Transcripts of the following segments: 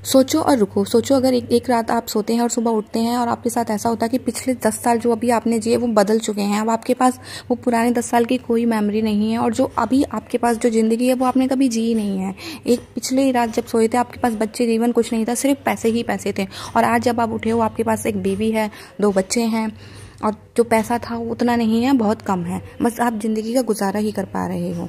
सोचो और रुको। सोचो अगर एक रात आप सोते हैं और सुबह उठते हैं और आपके साथ ऐसा होता है कि पिछले 10 साल जो अभी आपने जिए वो बदल चुके हैं। अब आपके पास वो पुराने 10 साल की कोई मेमोरी नहीं है और जो अभी आपके पास जो ज़िंदगी है वो आपने कभी जी नहीं है। एक पिछली रात जब सोए थे आपके पास बच्चे जीवन कुछ नहीं था, सिर्फ पैसे ही पैसे थे। और आज जब आप उठे हो आपके पास एक बीवी है, 2 बच्चे हैं और जो पैसा था वो उतना नहीं है, बहुत कम है। बस आप ज़िंदगी का गुजारा ही कर पा रहे हो।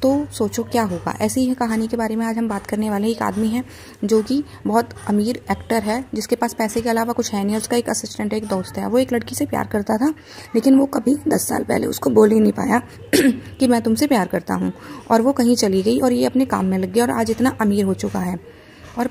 तो सोचो क्या होगा। ऐसी ही कहानी के बारे में आज हम बात करने वाले। एक आदमी है जो कि बहुत अमीर एक्टर है, जिसके पास पैसे के अलावा कुछ है नहीं। उसका एक असिस्टेंट है, एक दोस्त है। वो एक लड़की से प्यार करता था, लेकिन वो कभी 10 साल पहले उसको बोल ही नहीं पाया कि मैं तुमसे प्यार करता हूँ। और वो कहीं चली गई और ये अपने काम में लग गया और आज इतना अमीर हो चुका है। और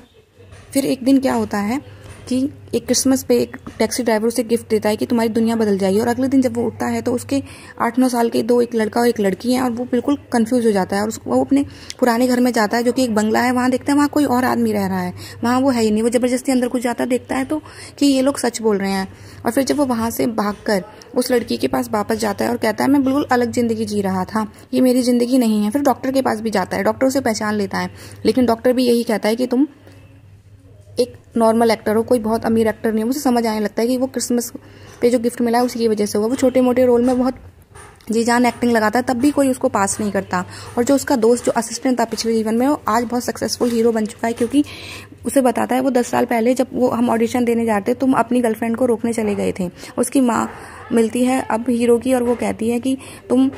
फिर एक दिन क्या होता है कि एक क्रिसमस पे एक टैक्सी ड्राइवर उसे गिफ्ट देता है कि तुम्हारी दुनिया बदल जाएगी। और अगले दिन जब वो उठता है तो उसके 8-9 साल के 2, एक लड़का और एक लड़की हैं। और वो बिल्कुल कंफ्यूज हो जाता है और वो अपने पुराने घर में जाता है जो कि एक बंगला है। वहाँ देखता है वहाँ कोई और आदमी रह रहा है, वहाँ वो है ही नहीं। वो ज़बरदस्ती अंदर घुस जाता है, देखता है तो कि ये लोग सच बोल रहे हैं। और फिर जब वो वहाँ से भागकर उस लड़की के पास वापस जाता है और कहता है मैं बिल्कुल अलग ज़िंदगी जी रहा था, ये मेरी ज़िंदगी नहीं है। फिर डॉक्टर के पास भी जाता है, डॉक्टर उसे पहचान लेता है, लेकिन डॉक्टर भी यही कहता है कि तुम एक नॉर्मल एक्टर हो, कोई बहुत अमीर एक्टर नहीं हो। मुझे समझ आने लगता है कि वो क्रिसमस पे जो गिफ्ट मिला है उसी की वजह से हुआ। वो छोटे मोटे रोल में बहुत जी जान एक्टिंग लगाता है, तब भी कोई उसको पास नहीं करता। और जो उसका दोस्त जो असिस्टेंट था पिछले जीवन में, वो आज बहुत सक्सेसफुल हीरो बन चुका है, क्योंकि उसे बताता है वो 10 साल पहले जब वो हम ऑडिशन देने जाते थे, तुम अपनी गर्लफ्रेंड को रोकने चले गए थे। उसकी माँ मिलती है अब हीरो की और वो कहती है कि तुम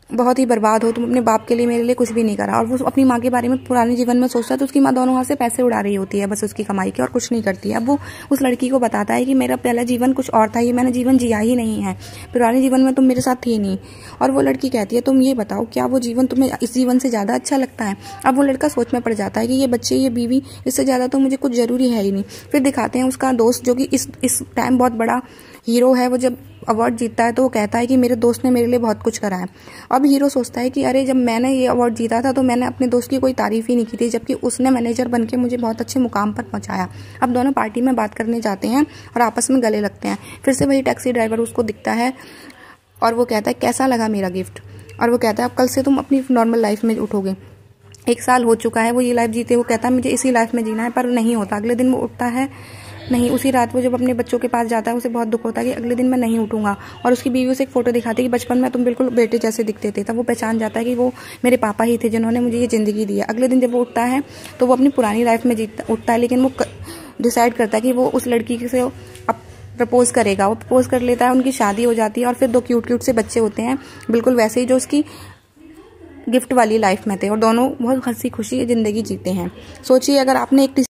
बहुत ही बर्बाद हो, तुम अपने बाप के लिए मेरे लिए कुछ भी नहीं करा। और वो अपनी माँ के बारे में पुराने जीवन में सोचता है तो उसकी माँ दोनों हाथ से पैसे उड़ा रही होती है बस उसकी कमाई के, और कुछ नहीं करती है। अब वो उस लड़की को बताता है कि मेरा पहला जीवन कुछ और था, ये मैंने जीवन जिया ही नहीं है, पुराने जीवन में तुम मेरे साथ थी नहीं। और वो लड़की कहती है तुम ये बताओ क्या वो जीवन तुम्हें इस जीवन से ज़्यादा अच्छा लगता है। अब वो लड़का सोच में पड़ जाता है कि ये बच्चे, ये बीवी, इससे ज़्यादा तो मुझे कुछ ज़रूरी है ही नहीं। फिर दिखाते हैं उसका दोस्त जो कि इस टाइम बहुत बड़ा हीरो है। वो जब अवार्ड जीतता है तो वो कहता है कि मेरे दोस्त ने मेरे लिए बहुत कुछ करा है। अब हीरो सोचता है कि अरे जब मैंने ये अवार्ड जीता था तो मैंने अपने दोस्त की कोई तारीफ ही नहीं की थी, जबकि उसने मैनेजर बन के मुझे बहुत अच्छे मुकाम पर पहुंचाया। अब दोनों पार्टी में बात करने जाते हैं और आपस में गले लगते हैं। फिर से वही टैक्सी ड्राइवर उसको दिखता है और वो कहता है कैसा लगा मेरा गिफ्ट। और वो कहता है अब कल से तुम अपनी नॉर्मल लाइफ में उठोगे। 1 साल हो चुका है वो ये लाइफ जीते। वो कहता है मुझे इसी लाइफ में जीना है, पर नहीं होता। अगले दिन वो उठता है नहीं। उसी रात वो जब अपने बच्चों के पास जाता है उसे बहुत दुख होता है कि अगले दिन मैं नहीं उठूंगा। और उसकी बीवी उसे एक फोटो दिखाती है कि बचपन में तुम बिल्कुल बेटे जैसे दिखते थे। तब वो पहचान जाता है कि वो मेरे पापा ही थे जिन्होंने मुझे ये ज़िंदगी दी है। अगले दिन जब वो उठता है तो वो अपनी पुरानी लाइफ में उठता है, लेकिन वो डिसाइड करता है कि वो उस लड़की से अब प्रपोज करेगा। वो प्रपोज कर लेता है, उनकी शादी हो जाती है और फिर 2 क्यूट से बच्चे होते हैं, बिल्कुल वैसे ही जो उसकी गिफ्ट वाली लाइफ में थे। और दोनों बहुत हंसी खुशी ज़िंदगी जीते हैं। सोचिए अगर आपने एक